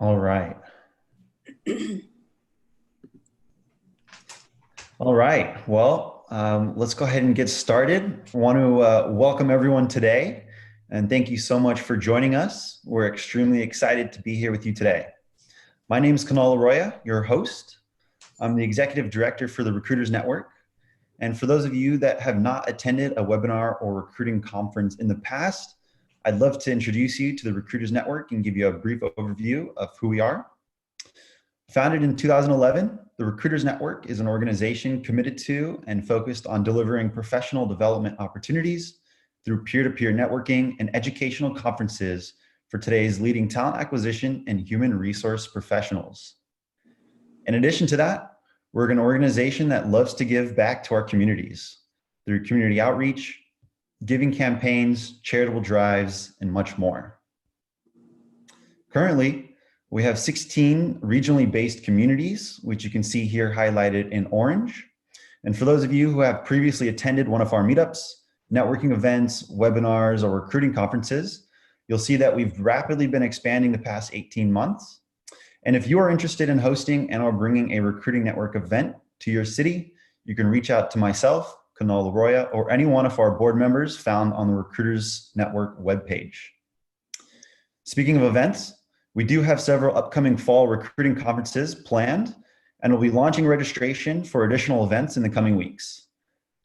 All right. All right. Well, let's go ahead and get started. I want to welcome everyone today, and thank you so much for joining us. We're extremely excited to be here with you today. My name is Kunal Arroyo, your host. I'm the Executive Director for the Recruiters Network. And for those of you that have not attended a webinar or recruiting conference in the past, I'd love to introduce you to the Recruiters Network and give you a brief overview of who we are. Founded in 2011, the Recruiters Network is an organization committed to and focused on delivering professional development opportunities through peer-to-peer networking and educational conferences for today's leading talent acquisition and human resource professionals. In addition to that, we're an organization that loves to give back to our communities through community outreach, giving campaigns, charitable drives, and much more. Currently, we have 16 regionally based communities, which you can see here highlighted in orange. And for those of you who have previously attended one of our meetups, networking events, webinars, or recruiting conferences, you'll see that we've rapidly been expanding the past 18 months. And if you are interested in hosting and or bringing a recruiting network event to your city, you can reach out to myself, Kunal Arroyo, or any one of our board members found on the Recruiters Network webpage. Speaking of events, we do have several upcoming fall recruiting conferences planned, and we'll be launching registration for additional events in the coming weeks.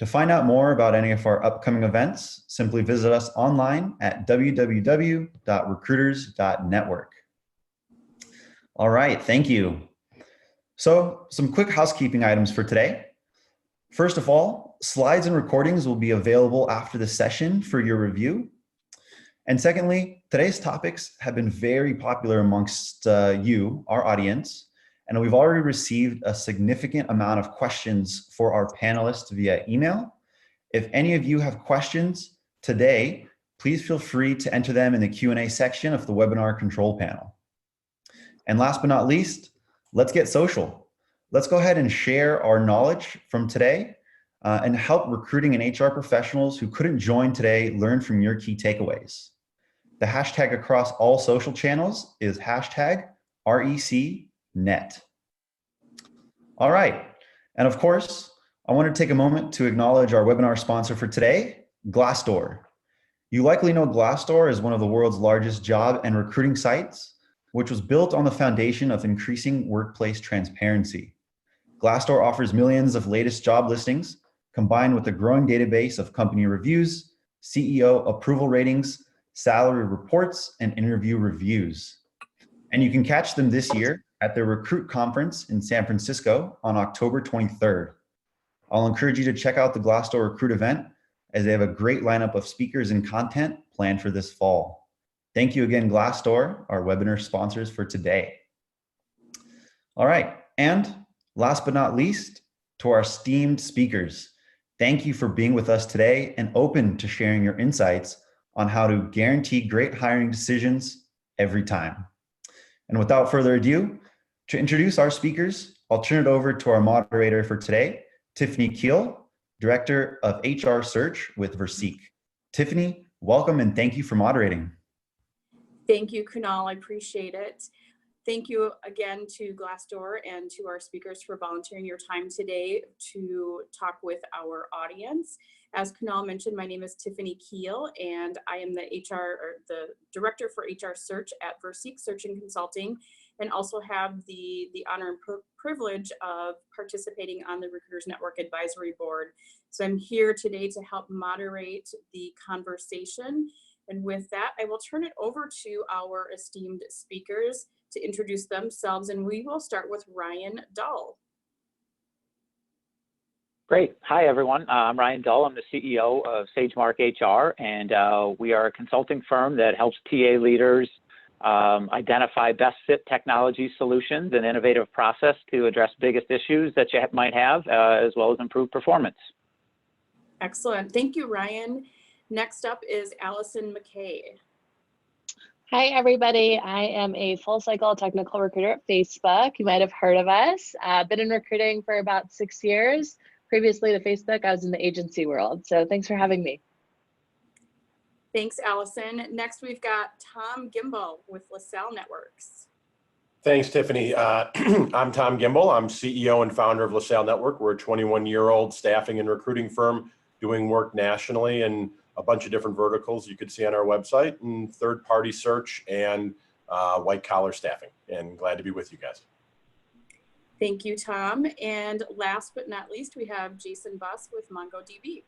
To find out more about any of our upcoming events, simply visit us online at www.recruiters.network. All right, thank you. So, some quick housekeeping items for today. First of all, slides and recordings will be available after the session for your review. And secondly, today's topics have been very popular amongst you, our audience, and we've already received a significant amount of questions for our panelists via email. If any of you have questions today, please feel free to enter them in the Q&A section of the webinar control panel. And last but not least, let's get social. Let's go ahead and share our knowledge from today and help recruiting and HR professionals who couldn't join today learn from your key takeaways. The hashtag across all social channels is hashtag RECNet. All right, and of course, I want to take a moment to acknowledge our webinar sponsor for today, Glassdoor. You likely know Glassdoor is one of the world's largest job and recruiting sites, which was built on the foundation of increasing workplace transparency. Glassdoor offers millions of latest job listings, combined with a growing database of company reviews, CEO approval ratings, salary reports, and interview reviews. And you can catch them this year at the Recruit Conference in San Francisco on October 23rd. I'll encourage you to check out the Glassdoor Recruit event as they have a great lineup of speakers and content planned for this fall. Thank you again, Glassdoor, our webinar sponsors for today. All right, and last but not least, to our esteemed speakers, thank you for being with us today and open to sharing your insights on how to guarantee great hiring decisions every time. And without further ado, to introduce our speakers, I'll turn it over to our moderator for today, Tiffany Keel, Director of HR Search with Verseek. Tiffany, welcome and thank you for moderating. Thank you, Kunal, I appreciate it. Thank you again to Glassdoor and to our speakers for volunteering your time today to talk with our audience. As Kunal mentioned, my name is Tiffany Keel, and I am the Director for HR Search at Verseek Search and Consulting, and also have the honor and privilege of participating on the Recruiters Network Advisory Board. So I'm here today to help moderate the conversation. And with that, I will turn it over to our esteemed speakers to introduce themselves, and we will start with Ryan Dull. Great. Hi, everyone. I'm Ryan Dull. I'm the CEO of SageMark HR, and we are a consulting firm that helps TA leaders identify best fit technology solutions and innovative process to address biggest issues that you might have, as well as improve performance. Excellent. Thank you, Ryan. Next up is Allison McKay. Hi, everybody. I am a full cycle technical recruiter at Facebook. You might have heard of us. Been in recruiting for about 6 years. Previously to Facebook, I was in the agency world. So thanks for having me. Thanks, Allison. Next, we've got Tom Gimbel with LaSalle Networks. Thanks, Tiffany. I'm Tom Gimbel. I'm CEO and founder of LaSalle Network. We're a 21-year-old staffing and recruiting firm doing work nationally in a bunch of different verticals you could see on our website, and third-party search and white-collar staffing. And glad to be with you guys. Thank you, Tom. And last but not least, we have Jason Buss with MongoDB.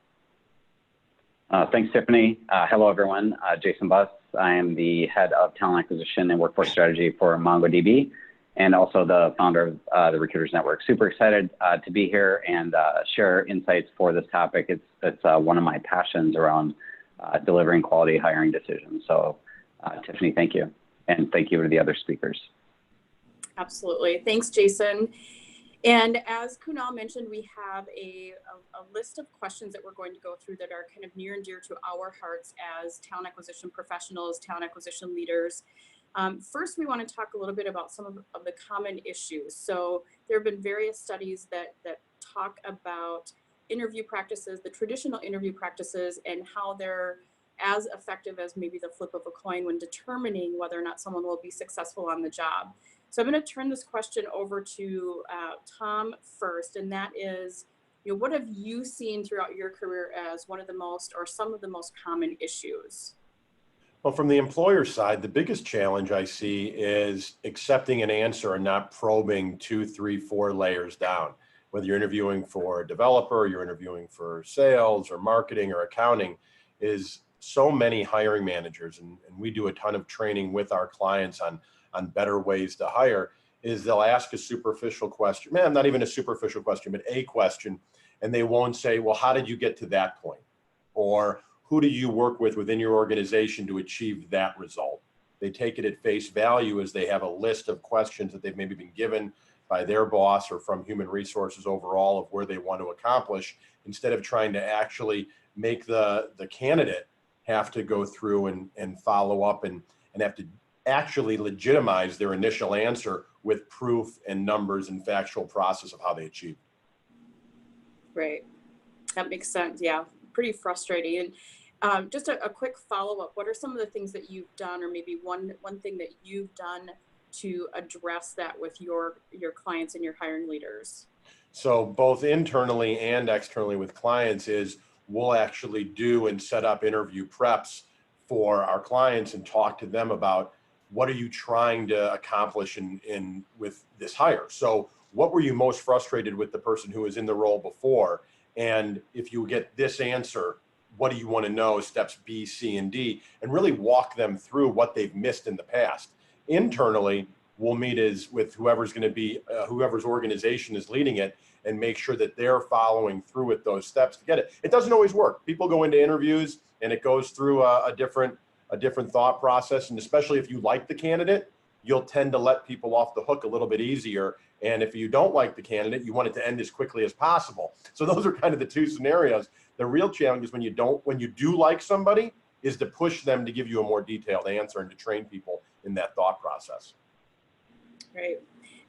Thanks, Tiffany. Hello, everyone. Jason Buss. I am the head of talent acquisition and workforce strategy for MongoDB, and also the founder of the Recruiters Network. Super excited to be here and share insights for this topic. It's one of my passions around delivering quality hiring decisions. So, Tiffany, thank you. And thank you to the other speakers. Absolutely. Thanks, Jason. And as Kunal mentioned, we have a list of questions that we're going to go through that are kind of near and dear to our hearts as talent acquisition professionals, talent acquisition leaders. First, we want to talk a little bit about some of the common issues. So there have been various studies that talk about interview practices, the traditional interview practices, and how they're as effective as maybe the flip of a coin when determining whether or not someone will be successful on the job. So I'm going to turn this question over to Tom first, and that is, what have you seen throughout your career as one of the most or some of the most common issues? Well, from the employer side, the biggest challenge I see is accepting an answer and not probing 2, 3, 4 layers down. Whether you're interviewing for a developer, you're interviewing for sales or marketing or accounting, is so many hiring managers, and we do a ton of training with our clients on better ways to hire, is they'll ask a superficial question, not even a superficial question, but a question, and they won't say, well, how did you get to that point? Or who do you work with within your organization to achieve that result? They take it at face value as they have a list of questions that they've maybe been given by their boss or from human resources overall of where they want to accomplish, instead of trying to actually make the candidate have to go through and follow up and have to actually legitimize their initial answer with proof and numbers and factual process of how they achieved. Right. That makes sense. Yeah. Pretty frustrating. And just a quick follow-up. What are some of the things that you've done, or maybe one thing that you've done to address that with your clients and your hiring leaders? So both internally and externally with clients is we'll actually do and set up interview preps for our clients and talk to them about what are you trying to accomplish in with this hire. So what were you most frustrated with the person who was in the role before? And if you get this answer, what do you want to know, steps B, C, and D, and really walk them through what they've missed in the past. Internally, we'll meet with whoever's going to be, whoever's organization is leading it, and make sure that they're following through with those steps to get it. It doesn't always work. People go into interviews and it goes through a different thought process. And especially if you like the candidate, you'll tend to let people off the hook a little bit easier. And if you don't like the candidate, you want it to end as quickly as possible. So those are kind of the two scenarios. The real challenge is when you do like somebody, is to push them to give you a more detailed answer and to train people in that thought process. Right.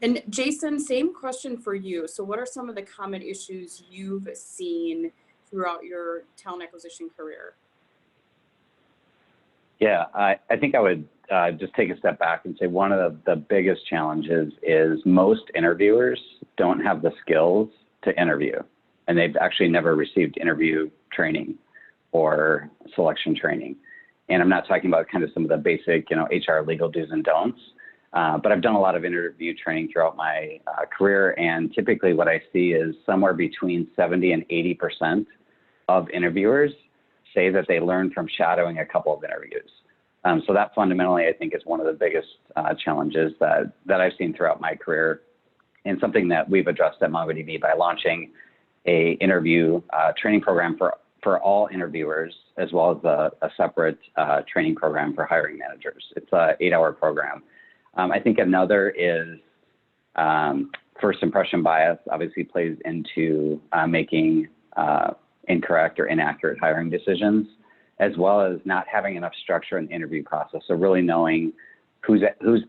And Jason, same question for you. So what are some of the common issues you've seen throughout your talent acquisition career? Yeah, I think I would just take a step back and say one of the biggest challenges is most interviewers don't have the skills to interview, and they've actually never received interview training or selection training. And I'm not talking about kind of some of the basic, HR legal do's and don'ts, but I've done a lot of interview training throughout my career, and typically what I see is somewhere between 70 and 80% of interviewers say that they learned from shadowing a couple of interviews. So that fundamentally, I think, is one of the biggest challenges that I've seen throughout my career, and something that we've addressed at MongoDB by launching a interview training program for all interviewers, as well as a separate training program for hiring managers. It's an 8-hour program. I think another is first impression bias obviously plays into making incorrect or inaccurate hiring decisions, as well as not having enough structure in the interview process. So really knowing who's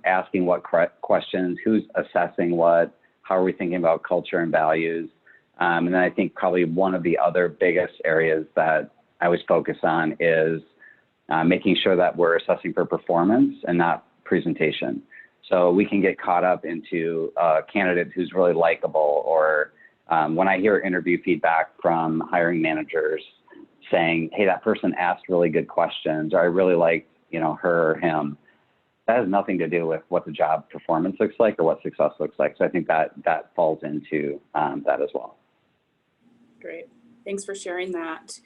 asking what questions, who's assessing what, how are we thinking about culture and values. And then I think probably one of the other biggest areas that I always focus on is making sure that we're assessing for performance and not presentation. So we can get caught up into a candidate who's really likable, or when I hear interview feedback from hiring managers saying, hey, that person asked really good questions, or I really liked, her or him, that has nothing to do with what the job performance looks like or what success looks like. So I think that falls into that as well. Great. Thanks for sharing that.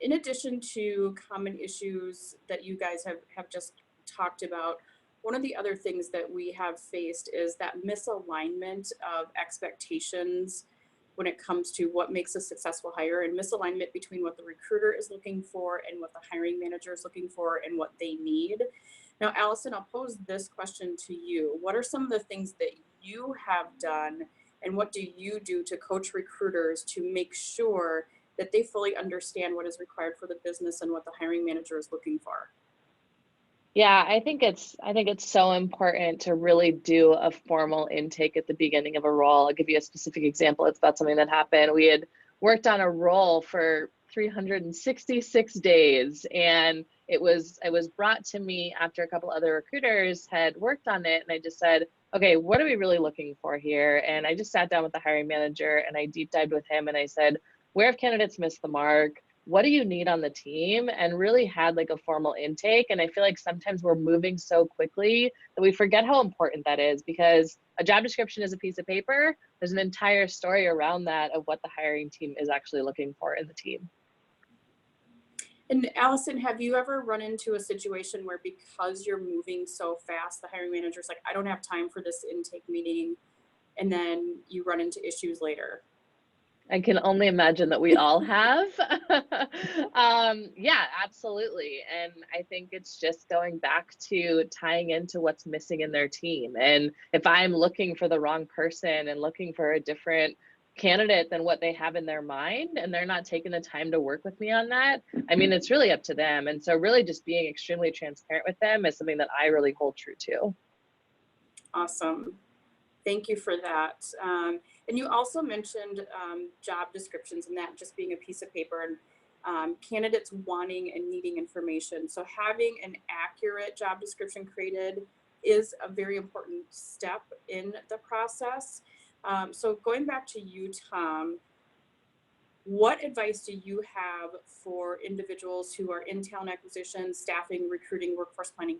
In addition to common issues that you guys have just talked about, one of the other things that we have faced is that misalignment of expectations when it comes to what makes a successful hire, and misalignment between what the recruiter is looking for and what the hiring manager is looking for and what they need. Now, Allison, I'll pose this question to you. What are some of the things that you have done, and what do you do to coach recruiters to make sure that they fully understand what is required for the business and what the hiring manager is looking for? Yeah, I think it's so important to really do a formal intake at the beginning of a role. I'll give you a specific example. It's about something that happened. We had worked on a role for 366 days, and it was brought to me after a couple other recruiters had worked on it, and I just said, okay, what are we really looking for here? And I just sat down with the hiring manager and I deep dived with him, and I said, where have candidates missed the mark? What do you need on the team? And really had like a formal intake. And I feel like sometimes we're moving so quickly that we forget how important that is, because a job description is a piece of paper. There's an entire story around that of what the hiring team is actually looking for in the team. And Allison, have you ever run into a situation where, because you're moving so fast, the hiring manager's like, I don't have time for this intake meeting, and then you run into issues later? I can only imagine that we all have. Yeah, absolutely. And I think it's just going back to tying into what's missing in their team. And if I'm looking for the wrong person and looking for a different candidate than what they have in their mind, and they're not taking the time to work with me on that, I mean, it's really up to them. And so really just being extremely transparent with them is something that I really hold true to. Awesome. Thank you for that. And you also mentioned job descriptions, and that just being a piece of paper, and candidates wanting and needing information. So having an accurate job description created is a very important step in the process. So going back to you, Tom, what advice do you have for individuals who are in talent acquisition, staffing, recruiting, workforce planning,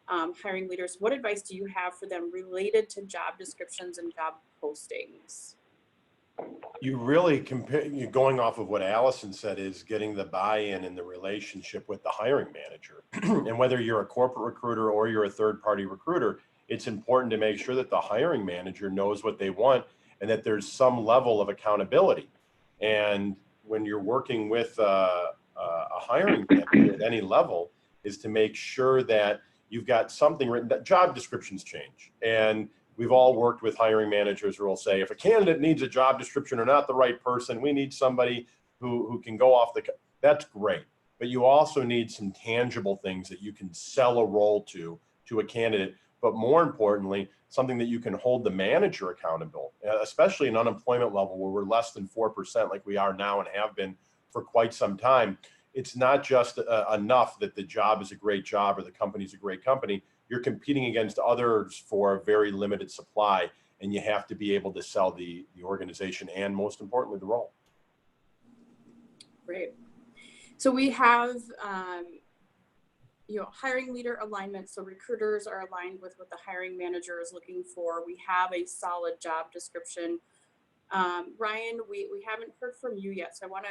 hiring leaders? What advice do you have for them related to job descriptions and job postings? You really you're going off of what Allison said, is getting the buy-in and the relationship with the hiring manager. And whether you're a corporate recruiter or you're a third-party recruiter, it's important to make sure that the hiring manager knows what they want and that there's some level of accountability. And when you're working with a hiring manager at any level, is to make sure that you've got something written. That job descriptions change, and we've all worked with hiring managers who will say, if a candidate needs a job description or not the right person, we need somebody who can go off the, that's great. But you also need some tangible things that you can sell a role to a candidate. But more importantly, something that you can hold the manager accountable, especially in unemployment level where we're less than 4% like we are now and have been for quite some time. It's not just enough that the job is a great job or the company's a great company. You're competing against others for a very limited supply, and you have to be able to sell the organization and, most importantly, the role. Great. So we have, hiring leader alignment. So recruiters are aligned with what the hiring manager is looking for. We have a solid job description. Ryan, we haven't heard from you yet, so I want to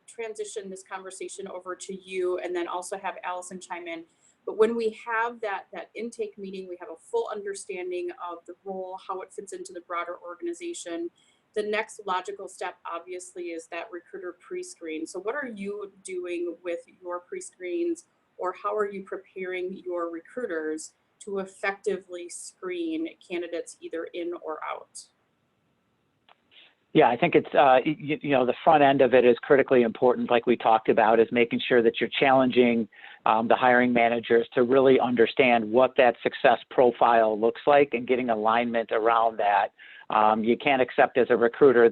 transition this conversation over to you, and then also have Allison chime in. But when we have that intake meeting, we have a full understanding of the role, how it fits into the broader organization. The next logical step, obviously, is that recruiter pre-screen. So what are you doing with your pre-screens, or how are you preparing your recruiters to effectively screen candidates either in or out? Yeah, I think it's, the front end of it is critically important, like we talked about, is making sure that you're challenging the hiring managers to really understand what that success profile looks like and getting alignment around that. You can't accept as a recruiter,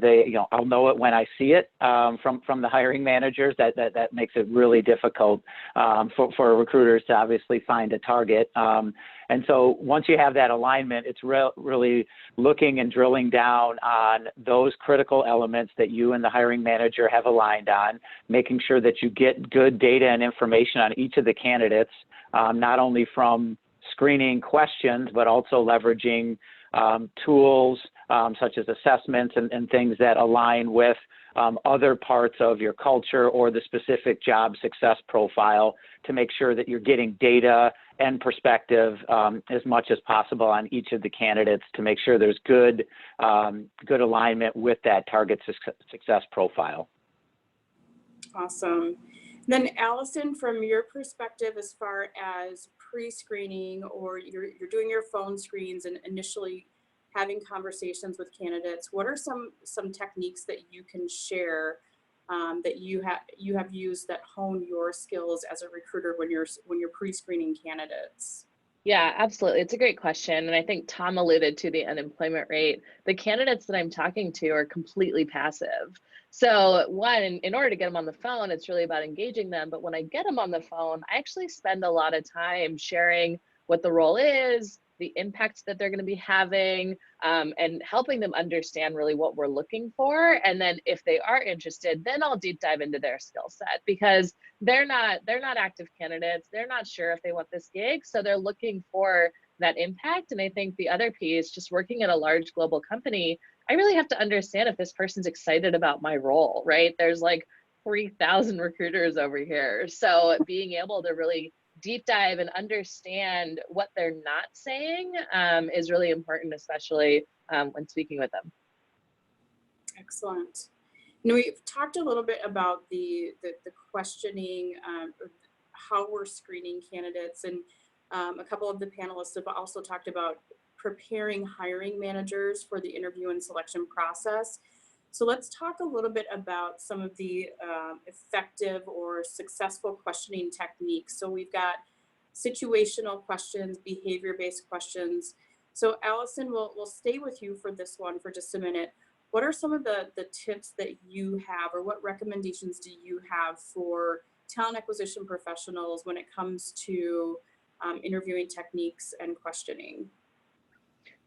I'll know it when I see it from the hiring managers. That makes it really difficult for recruiters to obviously find a target. And so once you have that alignment, it's really looking and drilling down on those critical elements that you and the hiring manager have aligned on, making sure that you get good data and information on each of the candidates, not only from screening questions, but also leveraging tools such as assessments and things that align with other parts of your culture or the specific job success profile to make sure that you're getting data and perspective as much as possible on each of the candidates to make sure there's good alignment with that target success profile. Awesome. Then Allison, from your perspective, as far as pre-screening, or you're doing your phone screens and initially having conversations with candidates, what are some techniques that you can share that you have used that hone your skills as a recruiter when you're pre-screening candidates? Yeah, absolutely. It's a great question. And I think Tom alluded to the unemployment rate. The candidates that I'm talking to are completely passive. So one, in order to get them on the phone, it's really about engaging them. But when I get them on the phone, I actually spend a lot of time sharing what the role is, the impact that they're going to be having, and helping them understand really what we're looking for. And then if they are interested, then I'll deep dive into their skill set, because they're not active candidates. They're not sure if they want this gig. So they're looking for that impact. And I think the other piece, just working at a large global company, I really have to understand if this person's excited about my role, right? There's like 3,000 recruiters over here. So being able to really deep dive and understand what they're not saying is really important, especially when speaking with them. Excellent. Now, we've talked a little bit about the questioning, how we're screening candidates, and a couple of the panelists have also talked about preparing hiring managers for the interview and selection process. So let's talk a little bit about some of the effective or successful questioning techniques. So we've got situational questions, behavior-based questions. So Allison, we'll stay with you for this one for just a minute. What are some of the tips that you have, or what recommendations do you have for talent acquisition professionals when it comes to interviewing techniques and questioning?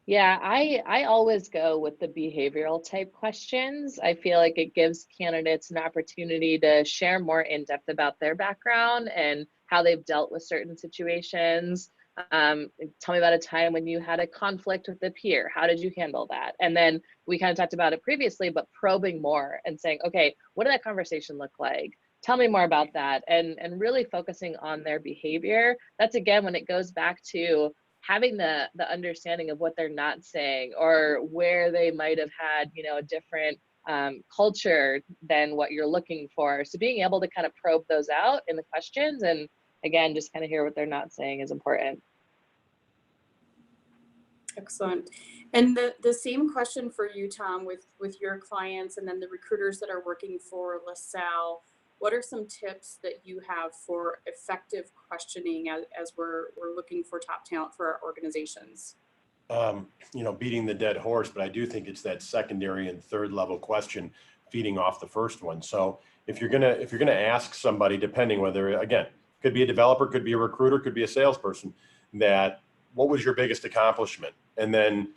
Yeah, I always go with the behavioral type questions. I feel like it gives candidates an opportunity to share more in depth about their background and how they've dealt with certain situations. Tell me about a time when you had a conflict with a peer. How did you handle that? And then we kind of talked about it previously, but probing more and saying, okay, what did that conversation look like? Tell me more about that, and really focusing on their behavior. That's again when it goes back to having the understanding of what they're not saying, or where they might have had, a different culture than what you're looking for. So being able to kind of probe those out in the questions, and again, just kind of hear what they're not saying is important. Excellent. And the same question for you, Tom, with your clients and then the recruiters that are working for LaSalle. What are some tips that you have for effective questioning as we're looking for top talent for our organizations? Beating the dead horse, but I do think it's that secondary and third level question feeding off the first one. So if you're gonna ask somebody, depending whether, again, could be a developer, could be a recruiter, could be a salesperson, that what was your biggest accomplishment? And then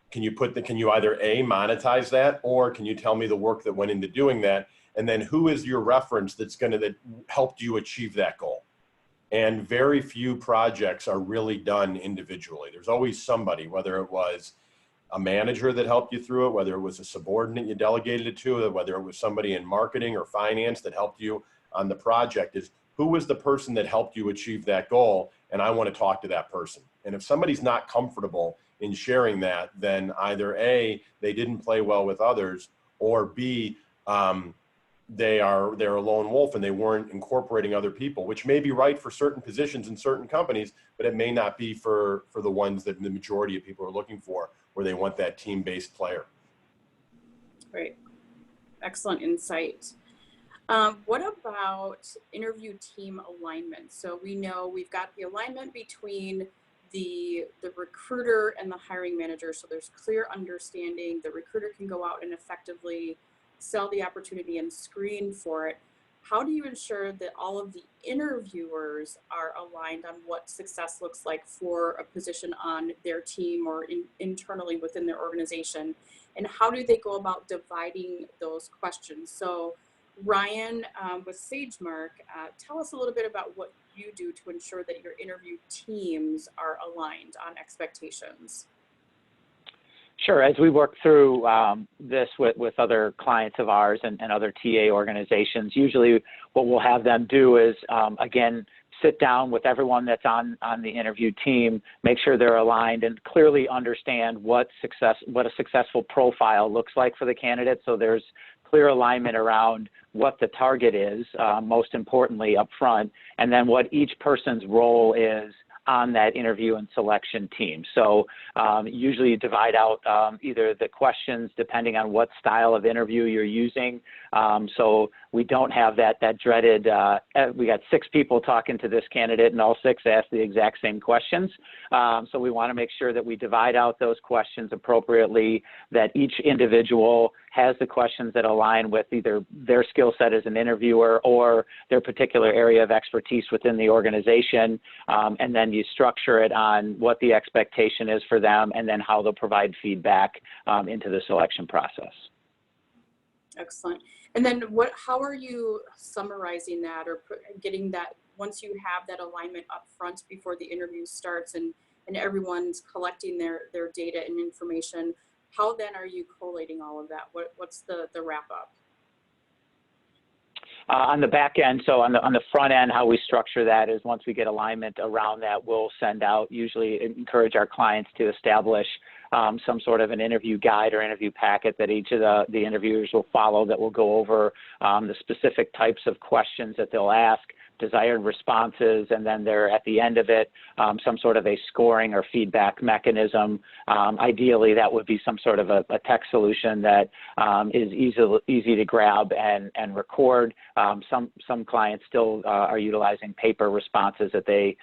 can you either A, monetize that, or can you tell me the work that went into doing that? And then who is your reference that helped you achieve that goal? And very few projects are really done individually. There's always somebody, whether it was a manager that helped you through it, whether it was a subordinate you delegated it to, whether it was somebody in marketing or finance that helped you on the project, is who was the person that helped you achieve that goal? And I want to talk to that person. And if somebody's not comfortable in sharing that, then either A, they didn't play well with others, or B, they're a lone wolf and they weren't incorporating other people, which may be right for certain positions in certain companies, but it may not be for the ones that the majority of people are looking for, where they want that team-based player. Great. Excellent insight. What about interview team alignment? So we know we've got the alignment between the recruiter and the hiring manager, so there's clear understanding. The recruiter can go out and effectively sell the opportunity and screen for it. How do you ensure that all of the interviewers are aligned on what success looks like for a position on their team or internally within their organization? And how do they go about dividing those questions? So Ryan, with SageMark, tell us a little bit about what you do to ensure that your interview teams are aligned on expectations. Sure. As we work through this with other clients of ours and other TA organizations, usually what we'll have them do is, again, sit down with everyone that's on the interview team, make sure they're aligned and clearly understand what a successful profile looks like for the candidate. So there's clear alignment around what the target is, most importantly up front, and then what each person's role is on that interview and selection team. So usually you divide out either the questions depending on what style of interview you're using. So we don't have that dreaded, we got 6 people talking to this candidate and all 6 ask the exact same questions. So we want to make sure that we divide out those questions appropriately, that each individual has the questions that align with either their skill set as an interviewer or their particular area of expertise within the organization. And then you structure it on what the expectation is for them and then how they'll provide feedback into the selection process. Excellent. And then how are you summarizing that or getting that, once you have that alignment up front before the interview starts and everyone's collecting their data and information, how then are you collating all of that? What's the wrap up? On the back end, so on the front end, how we structure that is once we get alignment around that, we'll send out, usually encourage our clients to establish some sort of an interview guide or interview packet that each of the interviewers will follow that will go over the specific types of questions that they'll ask, desired responses, and then there at the end of it, some sort of a scoring or feedback mechanism. Ideally, that would be some sort of a text solution that is easy to grab and record. Some clients still are utilizing paper responses that they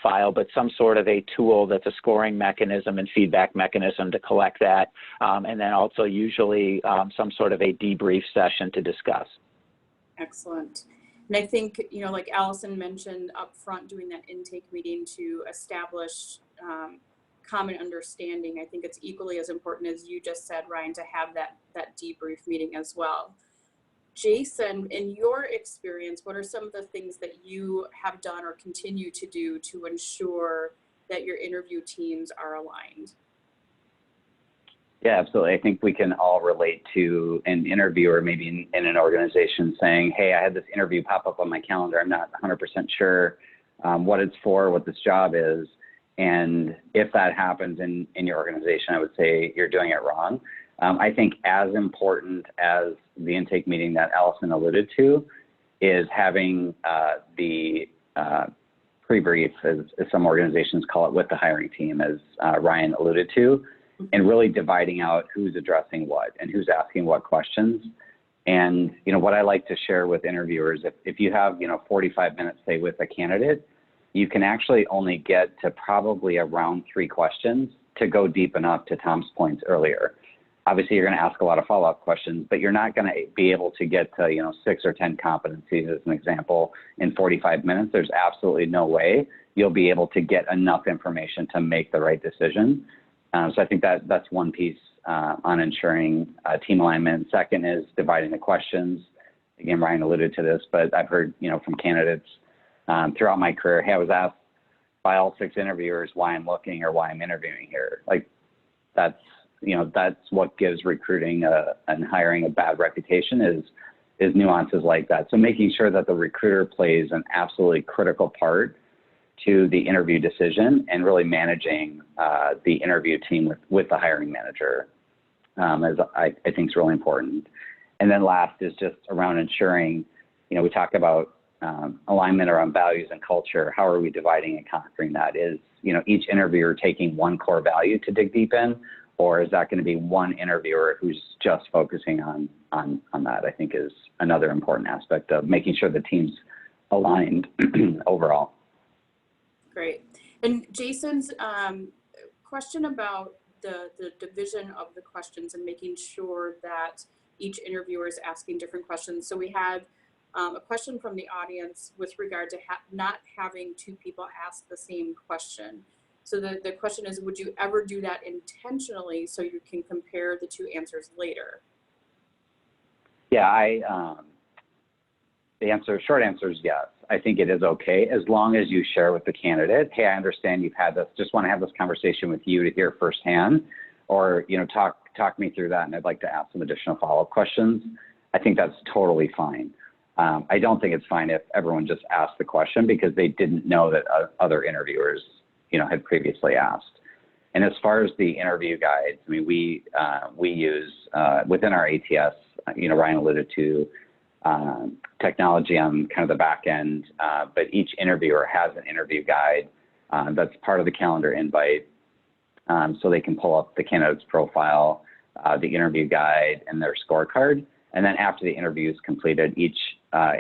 file, but some sort of a tool that's a scoring mechanism and feedback mechanism to collect that, and then also usually some sort of a debrief session to discuss. Excellent. And I think, like Allison mentioned up front, doing that intake meeting to establish common understanding. I think it's equally as important as you just said, Ryan, to have that debrief meeting as well. Jason, in your experience, what are some of the things that you have done or continue to do to ensure that your interview teams are aligned? Yeah, absolutely. I think we can all relate to an interviewer maybe in an organization saying, hey, I had this interview pop up on my calendar. I'm not 100% sure what it's for, what this job is. And if that happens in your organization, I would say you're doing it wrong. I think as important as the intake meeting that Allison alluded to is having the pre-brief, as some organizations call it, with the hiring team, as Ryan alluded to, and really dividing out who's addressing what and who's asking what questions. And, what I like to share with interviewers, if you have, 45 minutes, say, with a candidate, you can actually only get to probably around 3 questions to go deep enough to Tom's points earlier. Obviously, you're going to ask a lot of follow-up questions, but you're not going to be able to get to, 6 or 10 competencies, as an example, in 45 minutes. There's absolutely no way you'll be able to get enough information to make the right decision. So I think that's one piece on ensuring team alignment. Second is dividing the questions. Again, Ryan alluded to this, but I've heard, from candidates throughout my career, hey, I was asked by all 6 interviewers why I'm looking or why I'm interviewing here. Like that's what gives recruiting and hiring a bad reputation is nuances like that. So making sure that the recruiter plays an absolutely critical part to the interview decision and really managing the interview team with the hiring manager, as I think is really important. And then last is just around ensuring, we talk about alignment around values and culture. How are we dividing and conquering that? Is, each interviewer taking one core value to dig deep in, or is that going to be one interviewer who's just focusing on that? I think is another important aspect of making sure the team's aligned overall. Great. And Jason's question about the division of the questions and making sure that each interviewer is asking different questions. So we had a question from the audience with regard to not having two people ask the same question. So the question is, would you ever do that intentionally so you can compare the two answers later? Yeah, short answer is yes. I think it is okay as long as you share with the candidate, hey, I understand you've had this, just want to have this conversation with you to hear firsthand, or, you know, talk me through that and I'd like to ask some additional follow-up questions. I think that's totally fine. I don't think it's fine if everyone just asked the question because they didn't know that other interviewers, you know, had previously asked. And as far as the interview guides, I mean, we use within our ATS, you know, Ryan alluded to technology on kind of the back end, but each interviewer has an interview guide that's part of the calendar invite, so they can pull up the candidate's profile, the interview guide, and their scorecard. And then after the interview is completed, each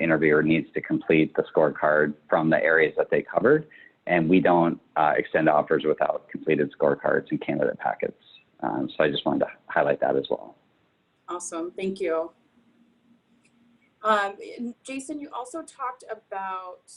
interviewer needs to complete the scorecard from the areas that they covered. And we don't extend offers without completed scorecards and candidate packets. So I just wanted to highlight that as well. Awesome, thank you. Jason, you also talked about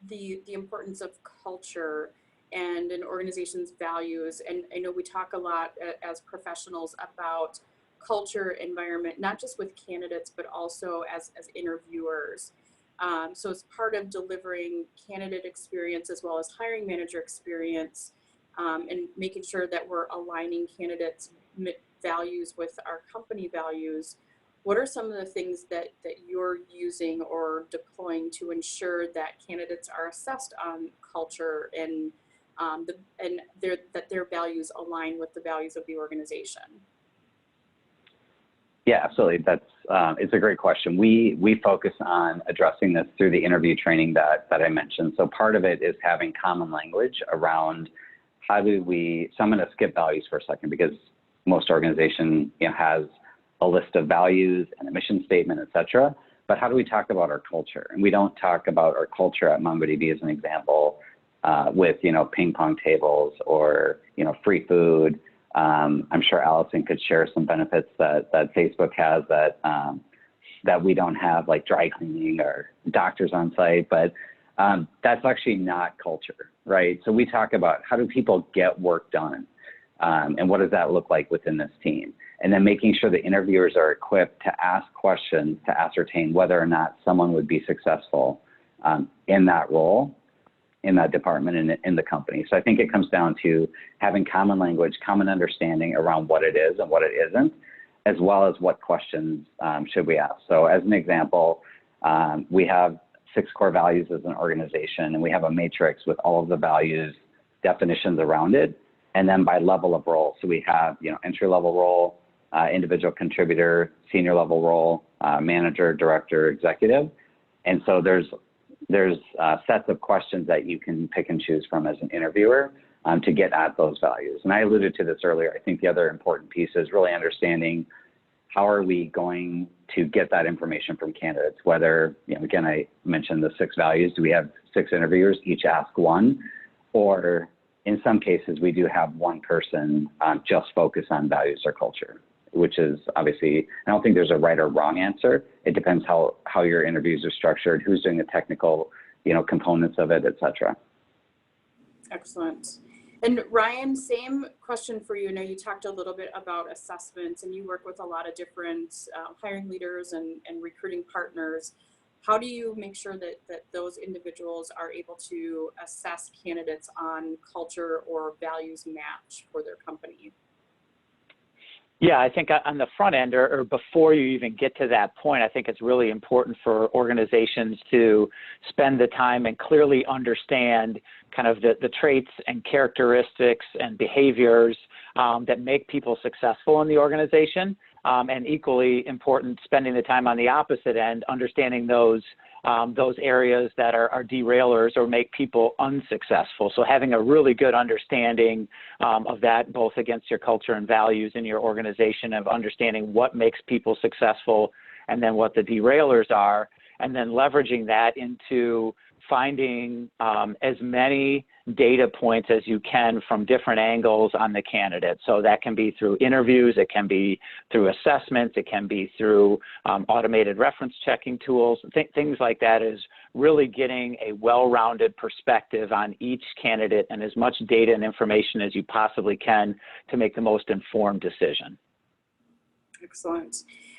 the importance of culture and an organization's values. And I know we talk a lot as professionals about culture, environment, not just with candidates, but also as interviewers. So as part of delivering candidate experience as well as hiring manager experience, and making sure that we're aligning candidates' values with our company values, what are some of the things that you're using or deploying to ensure that candidates are assessed on culture and that their values align with the values of the organization? Yeah, absolutely. It's a great question. We focus on addressing this through the interview training that I mentioned. So part of it is having common language around how do we, so I'm going to skip values for a second because most organization, you know, has a list of values and a mission statement, et cetera. But how do we talk about our culture? And we don't talk about our culture at MongoDB as an example with, you know, ping pong tables or, you know, free food. I'm sure Allison could share some benefits that Facebook has that we don't have, like dry cleaning or doctors on site, but that's actually not culture, right? So we talk about how do people get work done, and what does that look like within this team? And then making sure the interviewers are equipped to ask questions to ascertain whether or not someone would be successful in that role, in that department, and in the company. So I think it comes down to having common language, common understanding around what it is and what it isn't, as well as what questions should we ask. So as an example, we have 6 core values as an organization, and we have a matrix with all of the values definitions around it, and then by level of role. So we have, you know, entry-level role, individual contributor, senior level role, manager, director, executive. And so there's sets of questions that you can pick and choose from as an interviewer to get at those values. And I alluded to this earlier. I think the other important piece is really understanding how are we going to get that information from candidates, whether, you know, again, I mentioned the 6 values. Do we have 6 interviewers, each ask one? Or in some cases, we do have one person just focus on values or culture, which is obviously, I don't think there's a right or wrong answer. It depends how your interviews are structured, who's doing the technical, you know, components of it, et cetera. Excellent. And Ryan, same question for you. I know you talked a little bit about assessments and you work with a lot of different hiring leaders and recruiting partners. How do you make sure that those individuals are able to assess candidates on culture or values match for their company? Yeah, I think on the front end or before you even get to that point, I think it's really important for organizations to spend the time and clearly understand kind of the traits and characteristics and behaviors that make people successful in the organization. And equally important, spending the time on the opposite end, understanding those areas that are derailers or make people unsuccessful. So having a really good understanding of that, both against your culture and values in your organization, of understanding what makes people successful and then what the derailers are, and then leveraging that into finding as many data points as you can from different angles on the candidate. So that can be through interviews, it can be through assessments, it can be through automated reference checking tools. Things like that is really getting a well-rounded perspective on each candidate and as much data and information as you possibly can to make the most informed decision. Excellent.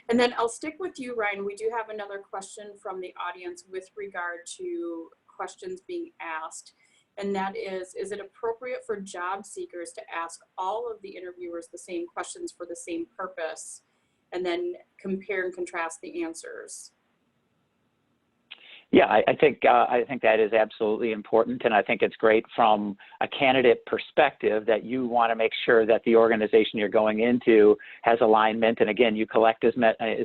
And then I'll stick with you, Ryan. We do have another question from the audience with regard to questions being asked. And that is it appropriate for job seekers to ask all of the interviewers the same questions for the same purpose and then compare and contrast the answers? Yeah, I think that is absolutely important, and I think it's great from a candidate perspective that you want to make sure that the organization you're going into has alignment, and again, you collect as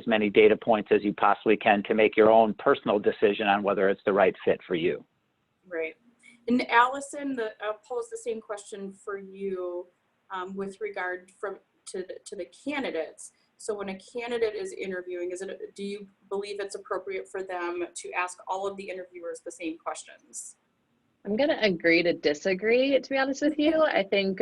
many data points as you possibly can to make your own personal decision on whether it's the right fit for you. Right. And Allison, I'll pose the same question for you with regard to the candidates. So when a candidate is interviewing, do you believe it's appropriate for them to ask all of the interviewers the same questions? I'm going to agree to disagree, to be honest with you. I think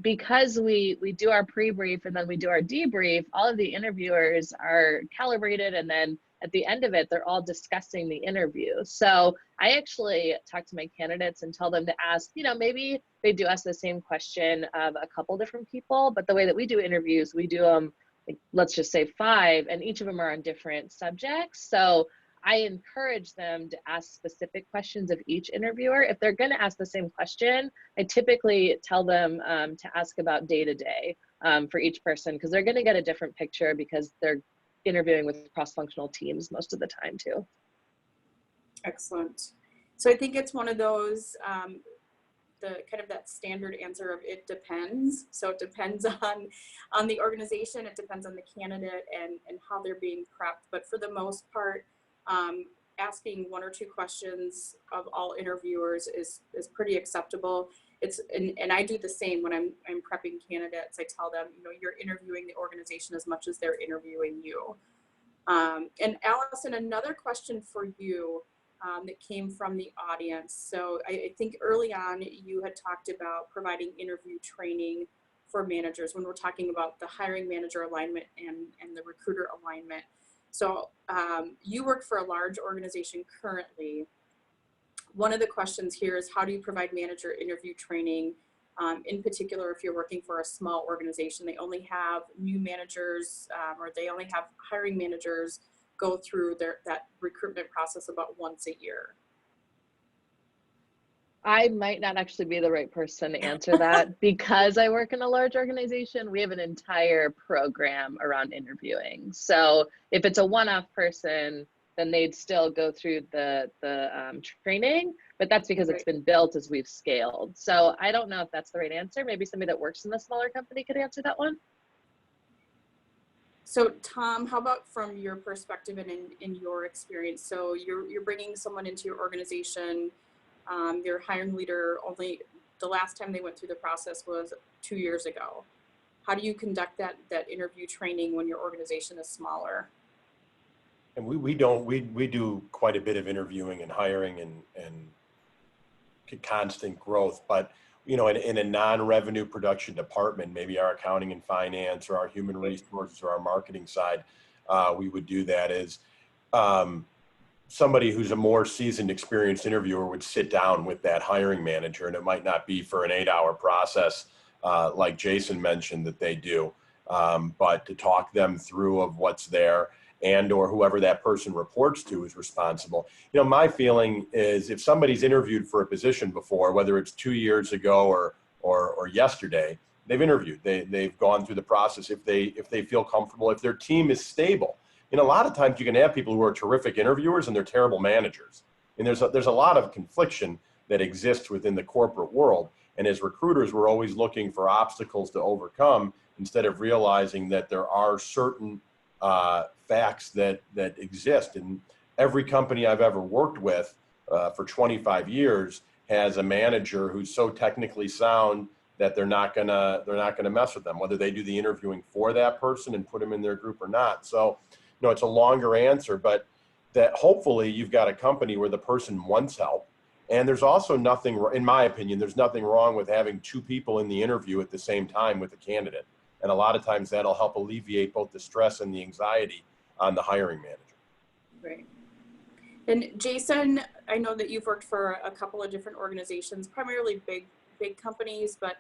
because we do our pre-brief and then we do our debrief, all of the interviewers are calibrated, and then at the end of it, they're all discussing the interview. So I actually talk to my candidates and tell them to ask, maybe they do ask the same question of a couple different people, but the way that we do interviews, we do them, let's just say 5, and each of them are on different subjects. So I encourage them to ask specific questions of each interviewer. If they're going to ask the same question, I typically tell them to ask about day-to-day for each person, because they're going to get a different picture because they're interviewing with cross-functional teams most of the time too. Excellent. So I think it's one of those, the kind of that standard answer of it depends. So it depends on the organization, it depends on the candidate and how they're being prepped. But for the most part, asking 1 or 2 questions of all interviewers is pretty acceptable. And I do the same when I'm prepping candidates. I tell them, you're interviewing the organization as much as they're interviewing you. And Allison, another question for you that came from the audience. So I think early on you had talked about providing interview training for managers when we're talking about the hiring manager alignment and the recruiter alignment. So you work for a large organization currently. One of the questions here is, how do you provide manager interview training? In particular, if you're working for a small organization, they only have new managers or they only have hiring managers go through that recruitment process about once a year. I might not actually be the right person to answer that because I work in a large organization. We have an entire program around interviewing. So if it's a one-off person, then they'd still go through the training, but that's because it's been built as we've scaled. So I don't know if that's the right answer. Maybe somebody that works in the smaller company could answer that one. So Tom, how about from your perspective and in your experience? So you're bringing someone into your organization, your hiring leader, only the last time they went through the process was 2 years ago. How do you conduct that interview training when your organization is smaller? And we do quite a bit of interviewing and hiring and constant growth, but in a non-revenue production department, maybe our accounting and finance or our human resources or our marketing side, we would do that as somebody who's a more seasoned, experienced interviewer would sit down with that hiring manager, and it might not be for an 8-hour process like Jason mentioned that they do, but to talk them through of what's there, and or whoever that person reports to is responsible. My feeling is if somebody's interviewed for a position before, whether it's 2 years ago or yesterday, they've interviewed, they've gone through the process. If they feel comfortable, if their team is stable. A lot of times you can have people who are terrific interviewers and they're terrible managers. And there's a lot of confliction that exists within the corporate world. And as recruiters, we're always looking for obstacles to overcome instead of realizing that there are certain facts that exist. And every company I've ever worked with for 25 years has a manager who's so technically sound that they're not gonna mess with them, whether they do the interviewing for that person and put them in their group or not. So, it's a longer answer, but that hopefully you've got a company where the person wants help, And there's also nothing, in my opinion, there's nothing wrong with having two people in the interview at the same time with a candidate. And a lot of times that'll help alleviate both the stress and the anxiety on the hiring manager. Right. And Jason, I know that you've worked for a couple of different organizations, primarily big companies, but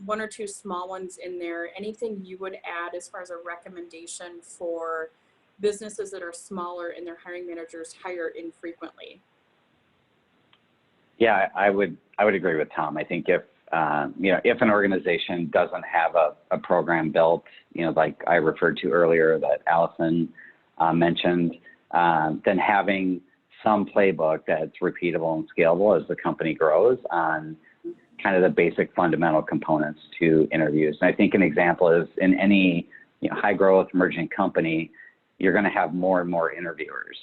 one or two small ones in there. Anything you would add as far as a recommendation for businesses that are smaller and their hiring managers hire infrequently? Yeah, I would agree with Tom. I think if if an organization doesn't have a program built, like I referred to earlier that Allison mentioned, then having some playbook that's repeatable and scalable as the company grows on kind of the basic fundamental components to interviews. And I think an example is in any high growth emerging company, you're going to have more and more interviewers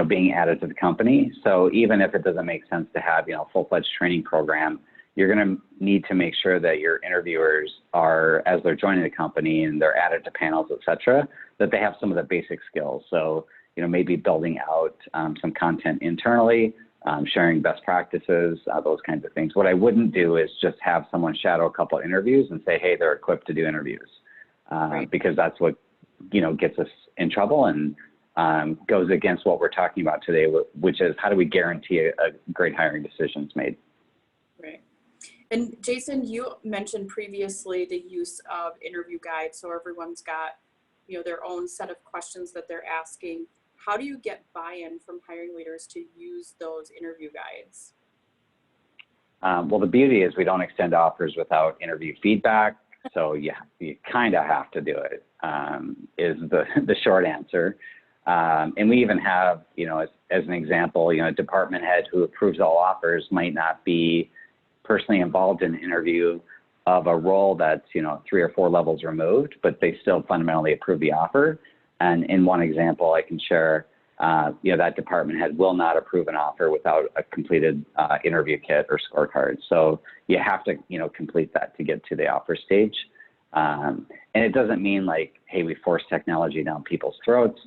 being added to the company. So even if it doesn't make sense to have a full-fledged training program, you're going to need to make sure that your interviewers are, as they're joining the company and they're added to panels, et cetera, that they have some of the basic skills. So maybe building out some content internally, sharing best practices, those kinds of things. What I wouldn't do is just have someone shadow a couple of interviews and say, hey, they're equipped to do interviews, because that's what gets us in trouble and goes against what we're talking about today, which is how do we guarantee a great hiring decisions made. Right. And Jason, you mentioned previously the use of interview guides, so everyone's got their own set of questions that they're asking. How do you get buy-in from hiring leaders to use those interview guides? Well, the beauty is we don't extend offers without interview feedback. So you kind of have to do it, is the short answer. And we even have, as an example, a department head who approves all offers might not be personally involved in an interview of a role that's, 3 or 4 levels removed, but they still fundamentally approve the offer. And in one example I can share, that department head will not approve an offer without a completed interview kit or scorecard. So you have to, complete that to get to the offer stage. And it doesn't mean like, hey, we force technology down people's throats.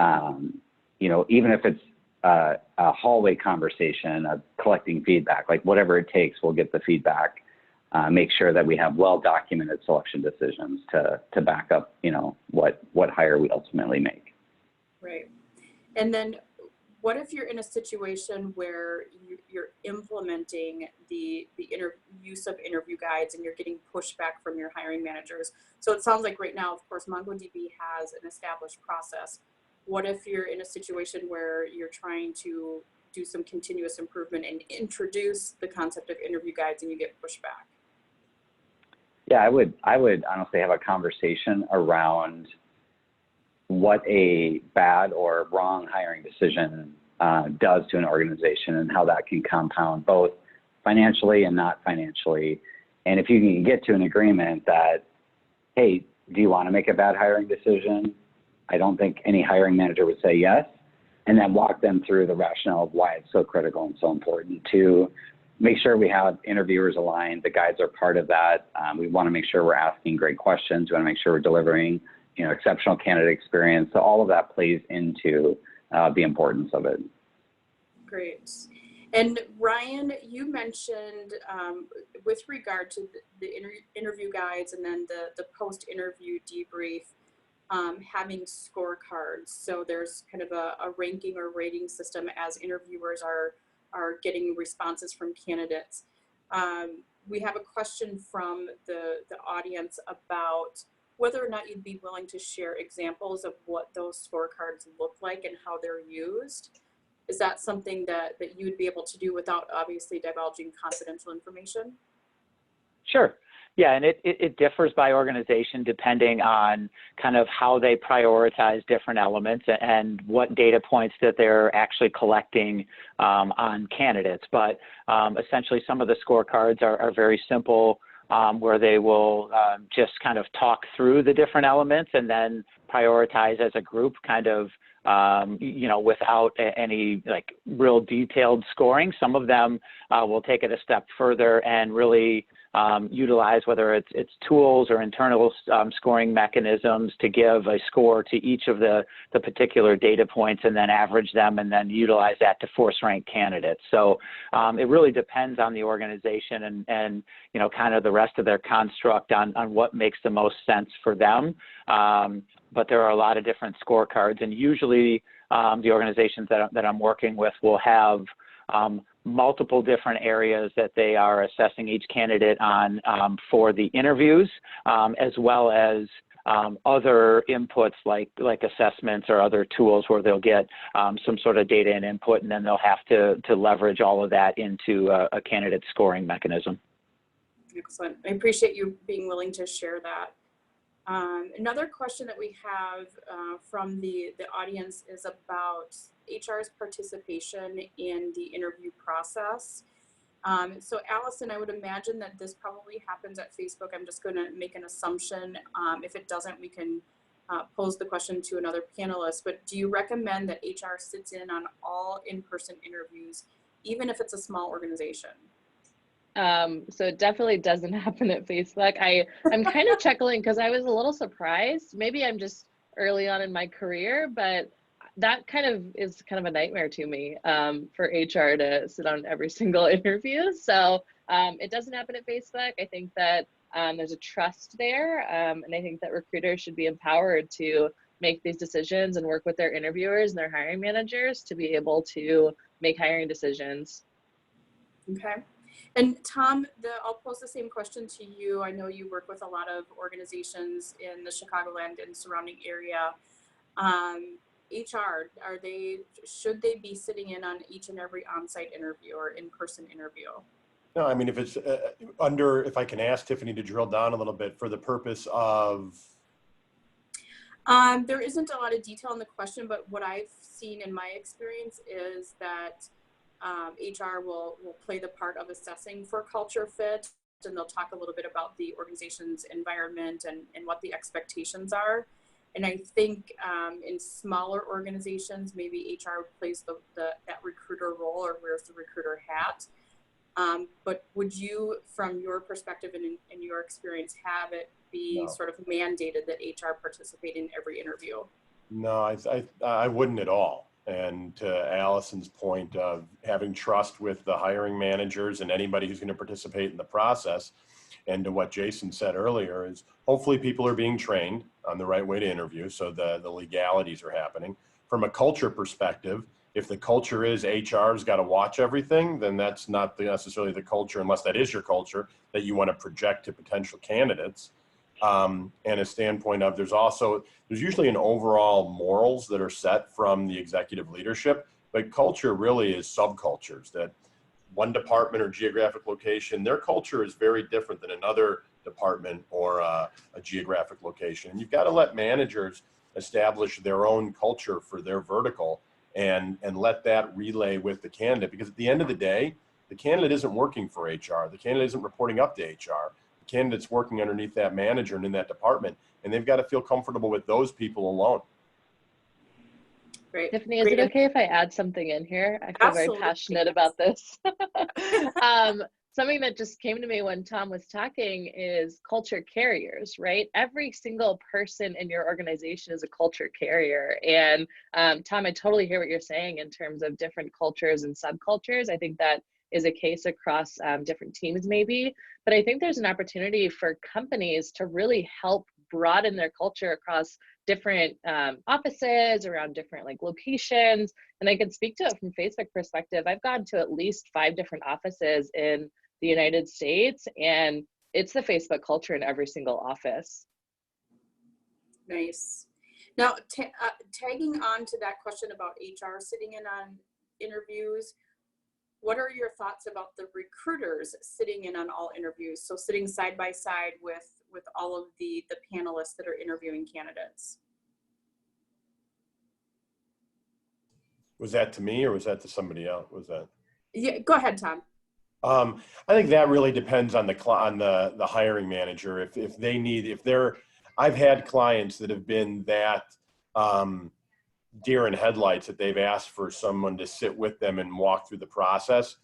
Even if it's a hallway conversation of collecting feedback, like whatever it takes, we'll get the feedback. Make sure that we have well-documented selection decisions to back up, what hire we ultimately make. Right. And then what if you're in a situation where you're implementing the use of interview guides and you're getting pushback from your hiring managers? So it sounds like right now, of course, MongoDB has an established process. What if you're in a situation where you're trying to do some continuous improvement and introduce the concept of interview guides and you get pushback? Yeah, I would honestly have a conversation around what a bad or wrong hiring decision does to an organization and how that can compound both financially and not financially. And if you can get to an agreement that, hey, do you want to make a bad hiring decision? I don't think any hiring manager would say yes, and then walk them through the rationale of why it's so critical and so important to make sure we have interviewers aligned. The guides are part of that. We want to make sure we're asking great questions. We want to make sure we're delivering, exceptional candidate experience. So all of that plays into the importance of it. Great. And Ryan, you mentioned with regard to the interview guides and then the post-interview debrief, having scorecards. So there's kind of a ranking or rating system as interviewers are getting responses from candidates. We have a question from the audience about whether or not you'd be willing to share examples of what those scorecards look like and how they're used. Is that something that you would be able to do without obviously divulging confidential information? Sure. Yeah, and it differs by organization depending on kind of how they prioritize different elements and what data points that they're actually collecting on candidates. But essentially, some of the scorecards are very simple, where they will just kind of talk through the different elements and then prioritize as a group, kind of without any like real detailed scoring. Some of them will take it a step further and really utilize, whether it's tools or internal scoring mechanisms to give a score to each of the particular data points and then average them and then utilize that to force rank candidates. So it really depends on the organization and you know, kind of the rest of their construct on what makes the most sense for them. But there are a lot of different scorecards, and usually the organizations that I'm working with will have multiple different areas that they are assessing each candidate on for the interviews, as well as other inputs like assessments or other tools where they'll get some sort of data and input, and then they'll have to leverage all of that into a candidate scoring mechanism. Excellent. I appreciate you being willing to share that. Another question that we have from the audience is about HR's participation in the interview process. So Allison, I would imagine that this probably happens at Facebook. I'm just going to make an assumption. If it doesn't, we can pose the question to another panelist. But do you recommend that HR sits in on all in-person interviews, even if it's a small organization? So it definitely doesn't happen at Facebook. I'm kind of chuckling because I was a little surprised. Maybe I'm just early on in my career, but that kind of is kind of a nightmare to me for HR to sit on every single interview. So it doesn't happen at Facebook. I think that there's a trust there, and I think that recruiters should be empowered to make these decisions and work with their interviewers and their hiring managers to be able to make hiring decisions. Okay. And Tom, I'll pose the same question to you. I know you work with a lot of organizations in the Chicagoland and surrounding area. HR, should they be sitting in on each and every on-site interview or in-person interview? No, I mean, if it's if I can ask Tiffany to drill down a little bit for the purpose of. There isn't a lot of detail in the question, but what I've seen in my experience is that HR will play the part of assessing for culture fit, and they'll talk a little bit about the organization's environment and what the expectations are. And I think in smaller organizations, maybe HR plays that recruiter role or wears the recruiter hat. But would you, from your perspective and in your experience, have it be sort of mandated that HR participate in every interview? No, I wouldn't at all. And to Allison's point of having trust with the hiring managers and anybody who's going to participate in the process, and to what Jason said earlier, is hopefully people are being trained on the right way to interview, so the legalities are happening. From a culture perspective, if the culture is HR's got to watch everything, then that's not necessarily the culture, unless that is your culture, that you want to project to potential candidates. And a standpoint of there's usually an overall morals that are set from the executive leadership, but culture really is subcultures. That one department or geographic location, their culture is very different than another department or a geographic location. And you've got to let managers establish their own culture for their vertical and let that relay with the candidate, because at the end of the day, the candidate isn't working for HR. The candidate isn't reporting up to HR. Candidates working underneath that manager and in that department, and they've got to feel comfortable with those people alone. Great. Tiffany, is it okay if I add something in here? I feel very passionate about this. Something that just came to me when Tom was talking is culture carriers, right? Every single person in your organization is a culture carrier. And Tom, I totally hear what you're saying in terms of different cultures and subcultures. I think that is a case across different teams maybe, but I think there's an opportunity for companies to really help broaden their culture across different offices, around different locations. And I can speak to it from Facebook perspective. I've gone to at least 5 different offices in the United States, and it's the Facebook culture in every single office. Nice. Now, tagging on to that question about HR sitting in on interviews, what are your thoughts about the recruiters sitting in on all interviews? So sitting side by side with all of the panelists that are interviewing candidates. Was that to me or was that to somebody else? Was that? Yeah, go ahead, Tom. I think that really depends on the hiring manager. I've had clients that have been that deer in headlights that they've asked for someone to sit with them and walk through the process.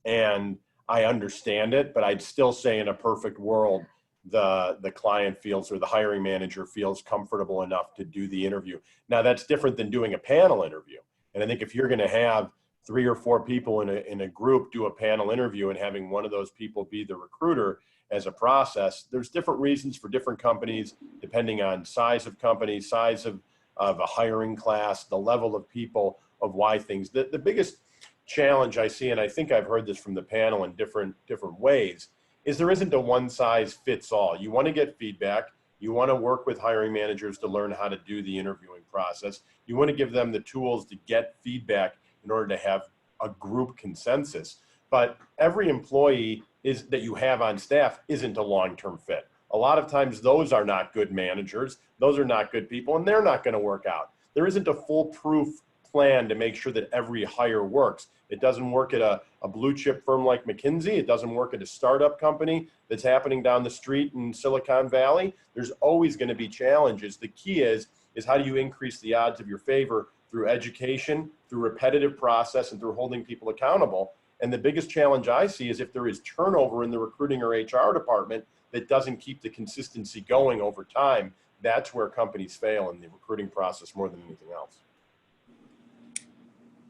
And I understand it, but I'd still say in a perfect world, the client feels, or the hiring manager feels comfortable enough to do the interview. Now that's different than doing a panel interview. And I think if you're going to have 3 or 4 people in a group do a panel interview and having one of those people be the recruiter as a process, there's different reasons for different companies, depending on size of company, size of a hiring class, the level of people, of why things. The biggest challenge I see, and I think I've heard this from the panel in different ways, is there isn't a one size fits all. You want to get feedback. You want to work with hiring managers to learn how to do the interviewing process. You want to give them the tools to get feedback in order to have a group consensus. But every employee that you have on staff isn't a long-term fit. A lot of times those are not good managers. Those are not good people, and they're not going to work out. There isn't a foolproof plan to make sure that every hire works. It doesn't work at a blue chip firm like McKinsey. It doesn't work at a startup company that's happening down the street in Silicon Valley. There's always going to be challenges. The key is how do you increase the odds of your favor through education, through repetitive process, and through holding people accountable. And the biggest challenge I see is if there is turnover in the recruiting or HR department that doesn't keep the consistency going over time, that's where companies fail in the recruiting process more than anything else.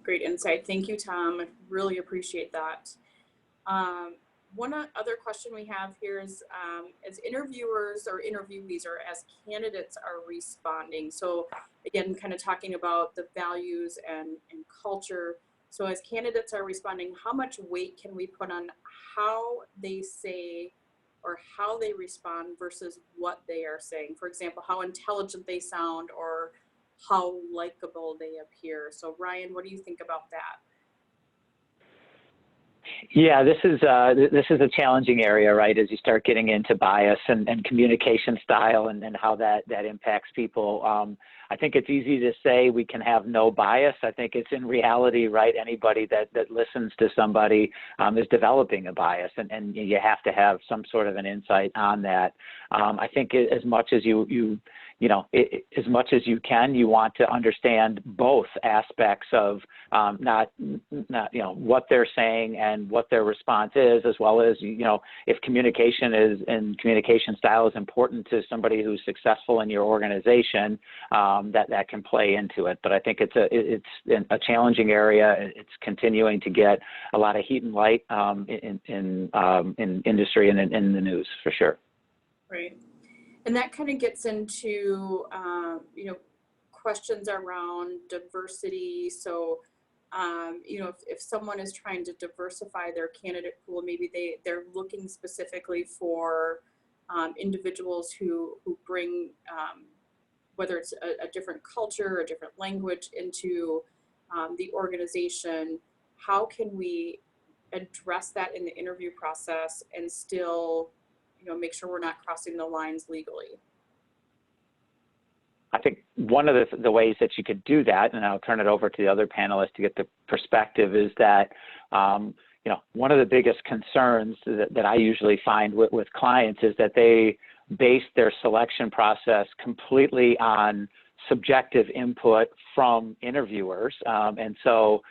Great insight. Thank you, Tom. I really appreciate that. One other question we have here is as interviewers or interviewees or as candidates are responding. So again, kind of talking about the values and culture. So as candidates are responding, how much weight can we put on how they say or how they respond versus what they are saying? For example, how intelligent they sound or how likable they appear. So Ryan, what do you think about that? Yeah, this is a challenging area, right? As you start getting into bias and communication style and how that impacts people. I think it's easy to say we can have no bias. I think it's in reality, right? Anybody that listens to somebody is developing a bias, and you have to have some sort of an insight on that. I think as much as as much as you can, you want to understand both aspects of not what they're saying and what their response is, as well as if communication is and communication style is important to somebody who's successful in your organization, that can play into it. But I think it's a challenging area. It's continuing to get a lot of heat and light in industry and in the news for sure. Right. And that kind of gets into, questions around diversity. So, if someone is trying to diversify their candidate pool, maybe they're looking specifically for individuals who bring, whether it's a different culture, a different language into the organization. How can we address that in the interview process and still make sure we're not crossing the lines legally? I think one of the ways that you could do that, and I'll turn it over to the other panelists to get the perspective, is that one of the biggest concerns that I usually find with clients is that they base their selection process completely on subjective input from interviewers, and so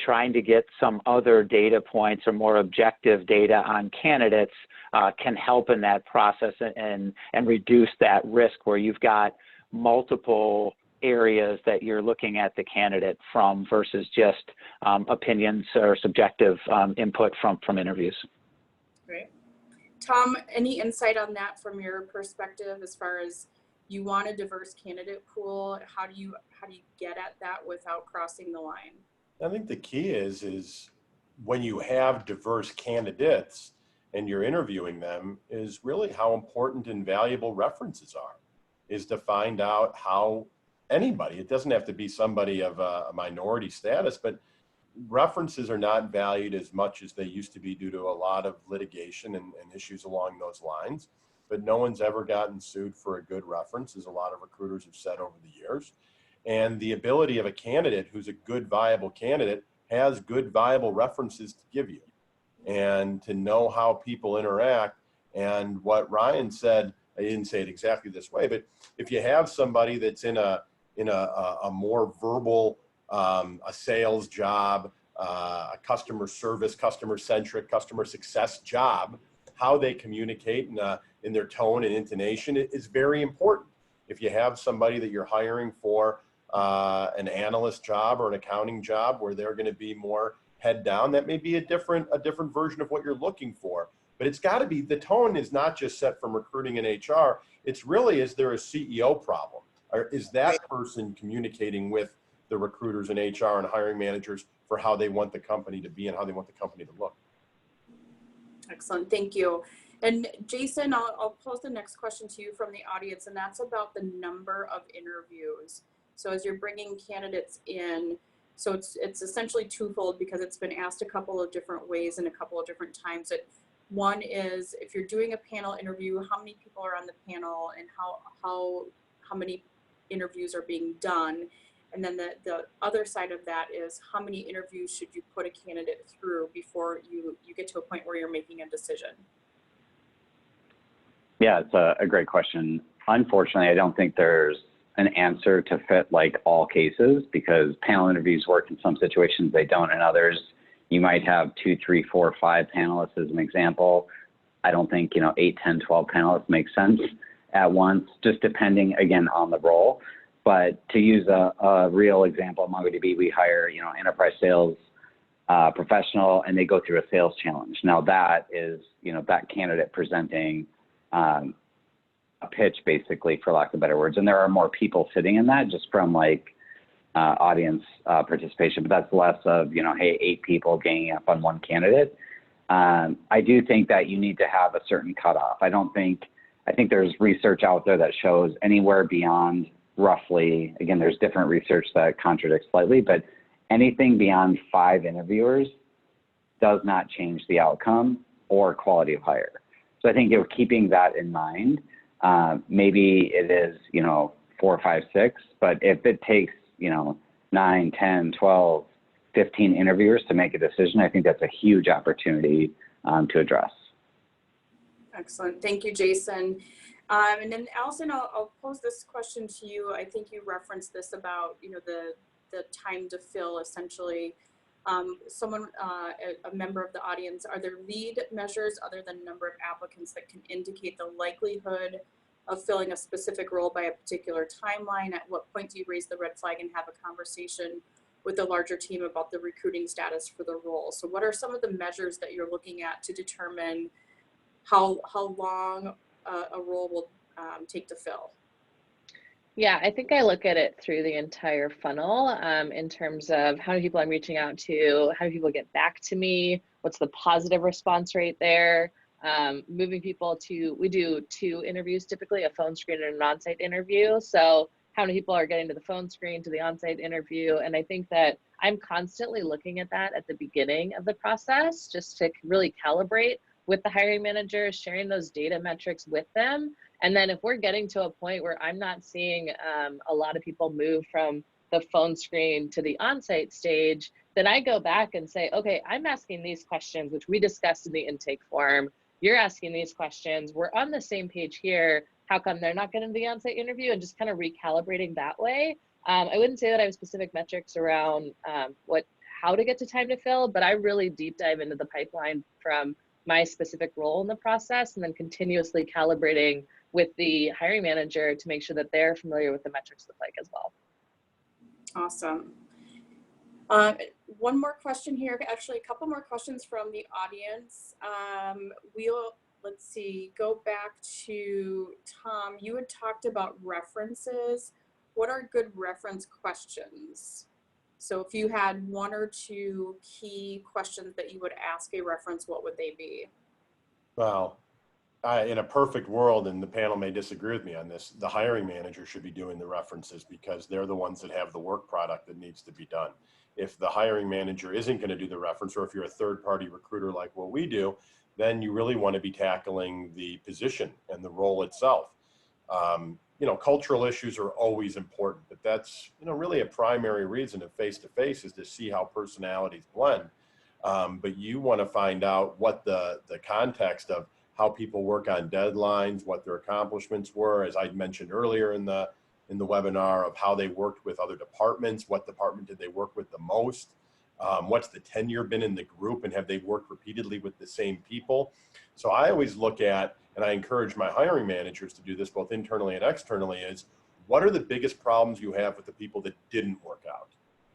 trying to get some other data points or more objective data on candidates can help in that process and reduce that risk where you've got multiple areas that you're looking at the candidate from versus just opinions or subjective input from interviews. Great. Tom, any insight on that from your perspective as far as you want a diverse candidate pool? How do you get at that without crossing the line? I think the key is when you have diverse candidates and you're interviewing them, is really how important and valuable references are, is to find out how anybody, it doesn't have to be somebody of a minority status, but references are not valued as much as they used to be due to a lot of litigation and issues along those lines. But no one's ever gotten sued for a good reference, as a lot of recruiters have said over the years. And the ability of a candidate who's a good, viable candidate has good, viable references to give you, and to know how people interact. And what Ryan said, I didn't say it exactly this way, but if you have somebody that's in a more verbal, a sales job, a customer service, customer centric, customer success job, how they communicate in their tone and intonation is very important. If you have somebody that you're hiring for an analyst job or an accounting job where they're going to be more head down, that may be a different version of what you're looking for. But it's got to be, the tone is not just set from recruiting and HR. It's really, is there a CEO problem? Or is that person communicating with the recruiters and HR and hiring managers for how they want the company to be and how they want the company to look? Excellent, thank you. And Jason, I'll pose the next question to you from the audience, and that's about the number of interviews. So as you're bringing candidates in, so it's essentially twofold because it's been asked a couple of different ways and a couple of different times. One is, if you're doing a panel interview, how many people are on the panel and how many interviews are being done? And then the other side of that is, how many interviews should you put a candidate through before you get to a point where you're making a decision? Yeah, it's a great question. Unfortunately, I don't think there's an answer to fit like all cases, because panel interviews work in some situations, they don't in others. You might have 2, 3, 4, 5 panelists as an example. I don't think, 8, 10, 12 panelists make sense at once, just depending again on the role. But to use a real example, at MongoDB, we hire, enterprise sales professional, and they go through a sales challenge. Now that is, that candidate presenting a pitch, basically, for lack of better words. And there are more people sitting in that just from audience participation, but that's less of, hey, 8 people ganging up on one candidate. I do think that you need to have a certain cutoff. I think there's research out there that shows anywhere beyond roughly, again, there's different research that contradicts slightly, but anything beyond 5 interviewers does not change the outcome or quality of hire. So I think you're keeping that in mind. Maybe it is, 4, 5, 6, but if it takes, 9, 10, 12, 15 interviewers to make a decision, I think that's a huge opportunity to address. Excellent. Thank you, Jason. And then Allison, I'll pose this question to you. I think you referenced this about, the time to fill, essentially. A member of the audience, are there lead measures other than number of applicants that can indicate the likelihood of filling a specific role by a particular timeline? At what point do you raise the red flag and have a conversation with the larger team about the recruiting status for the role? So what are some of the measures that you're looking at to determine how long a role will take to fill? Yeah, I think I look at it through the entire funnel in terms of how many people I'm reaching out to, how many people get back to me, what's the positive response rate there, moving people to, we do 2 interviews typically, a phone screen and an on-site interview. So how many people are getting to the phone screen, to the on-site interview? And I think that I'm constantly looking at that at the beginning of the process, just to really calibrate with the hiring manager, sharing those data metrics with them. And then if we're getting to a point where I'm not seeing a lot of people move from the phone screen to the on-site stage, then I go back and say, okay, I'm asking these questions, which we discussed in the intake form. You're asking these questions. We're on the same page here. How come they're not getting the on-site interview? And just kind of recalibrating that way. I wouldn't say that I have specific metrics around how to get to time to fill, but I really deep dive into the pipeline from my specific role in the process, and then continuously calibrating with the hiring manager to make sure that they're familiar with the metrics look like as well. Awesome. One more question here, actually a couple more questions from the audience. Let's see, go back to Tom. You had talked about references. What are good reference questions? So if you had 1 or 2 key questions that you would ask a reference, what would they be? Well, in a perfect world, and the panel may disagree with me on this, the hiring manager should be doing the references because they're the ones that have the work product that needs to be done. If the hiring manager isn't going to do the reference, or if you're a third-party recruiter like what we do, then you really want to be tackling the position and the role itself. Cultural issues are always important, but that's, really a primary reason of face-to-face is to see how personalities blend. But you want to find out what the context of how people work on deadlines, what their accomplishments were, as I mentioned earlier in the webinar, of how they worked with other departments, what department did they work with the most. What's the tenure been in the group, and have they worked repeatedly with the same people? So I always look at, and I encourage my hiring managers to do this both internally and externally, is what are the biggest problems you have with the people that didn't work out?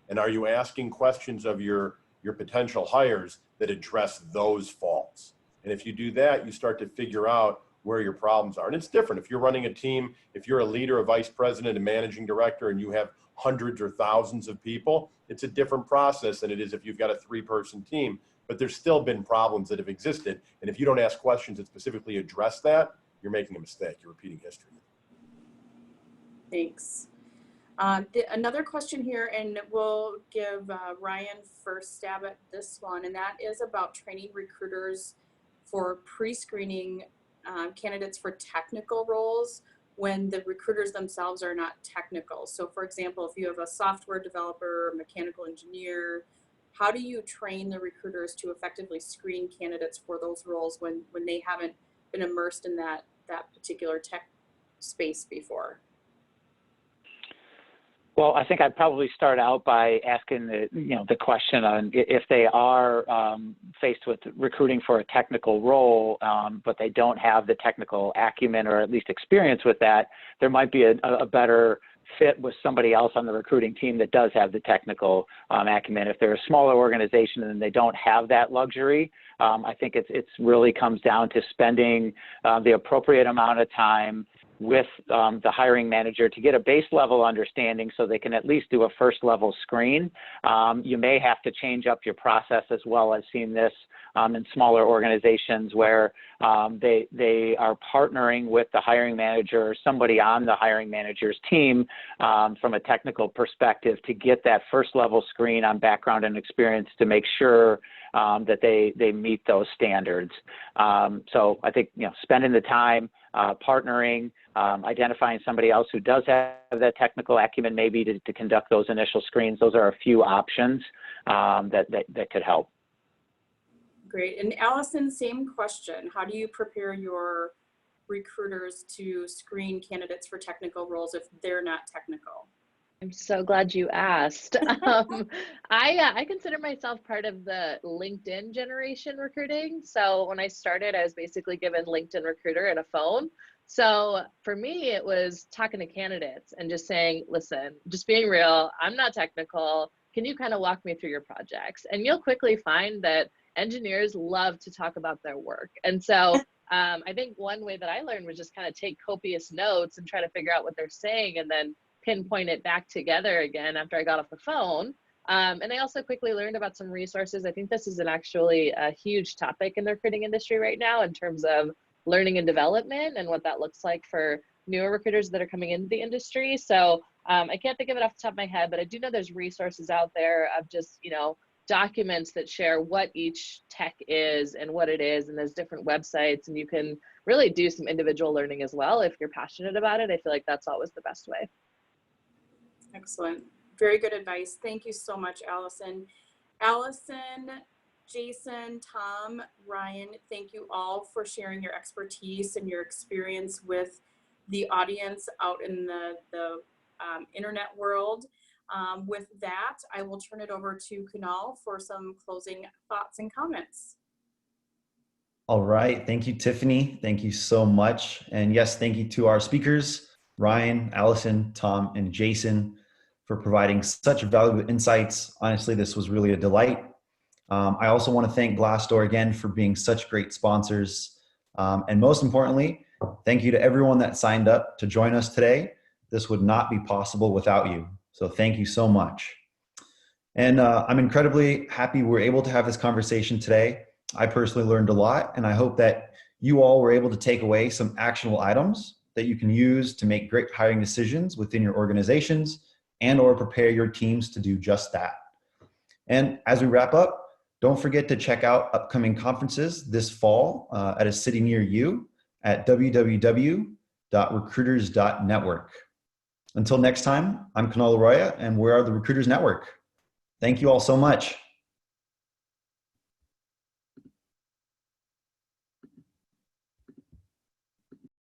And are you asking questions of your potential hires that address those faults? And if you do that, you start to figure out where your problems are. And it's different. If you're running a team, if you're a leader, a vice president, a managing director, and you have hundreds or thousands of people, it's a different process than it is if you've got a 3-person team. But there's still been problems that have existed. And if you don't ask questions that specifically address that, you're making a mistake. You're repeating history. Thanks. Another question here, and we'll give Ryan first stab at this one, and that is about training recruiters for pre-screening candidates for technical roles when the recruiters themselves are not technical. So for example, if you have a software developer, mechanical engineer, how do you train the recruiters to effectively screen candidates for those roles when they haven't been immersed in that particular tech space before? Well, I think I'd probably start out by asking the question on if they are faced with recruiting for a technical role, but they don't have the technical acumen or at least experience with that, there might be a better fit with somebody else on the recruiting team that does have the technical acumen. If they're a smaller organization and they don't have that luxury, I think it's really comes down to spending the appropriate amount of time with the hiring manager to get a base level understanding so they can at least do a first level screen. You may have to change up your process as well. I've seen this in smaller organizations where they are partnering with the hiring manager or somebody on the hiring manager's team from a technical perspective to get that first level screen on background and experience to make sure that they meet those standards. So I think, spending the time, partnering, identifying somebody else who does have that technical acumen maybe to conduct those initial screens. Those are a few options that could help. Great. And Allison, same question. How do you prepare your recruiters to screen candidates for technical roles if they're not technical? I'm so glad you asked. I consider myself part of the LinkedIn generation recruiting. So when I started, I was basically given LinkedIn Recruiter and a phone. So for me, it was talking to candidates and just saying, listen, just being real, I'm not technical. Can you kind of walk me through your projects? And you'll quickly find that engineers love to talk about their work. And so I think one way that I learned was just kind of take copious notes and try to figure out what they're saying and then pinpoint it back together again after I got off the phone. And I also quickly learned about some resources. I think this is actually a huge topic in the recruiting industry right now in terms of learning and development and what that looks like for newer recruiters that are coming into the industry. So I can't think of it off the top of my head, but I do know there's resources out there of just, documents that share what each tech is and what it is. And there's different websites, and you can really do some individual learning as well. If you're passionate about it, I feel like that's always the best way. Excellent. Very good advice. Thank you so much, Allison. Allison, Jason, Tom, Ryan, thank you all for sharing your expertise and your experience with the audience out in the internet world. With that, I will turn it over to Kunal for some closing thoughts and comments. All right. Thank you, Tiffany. Thank you so much. And yes, thank you to our speakers, Ryan, Allison, Tom, and Jason, for providing such valuable insights. Honestly, this was really a delight. I also want to thank Glassdoor again for being such great sponsors. And most importantly, thank you to everyone that signed up to join us today. This would not be possible without you. So thank you so much. And I'm incredibly happy we're able to have this conversation today. I personally learned a lot, and I hope that you all were able to take away some actionable items that you can use to make great hiring decisions within your organizations and or prepare your teams to do just that. And as we wrap up, don't forget to check out upcoming conferences this fall at a city near you at www.recruiters.network. Until next time, I'm Kunal Arroyo, and we are the Recruiters Network. Thank you all so much.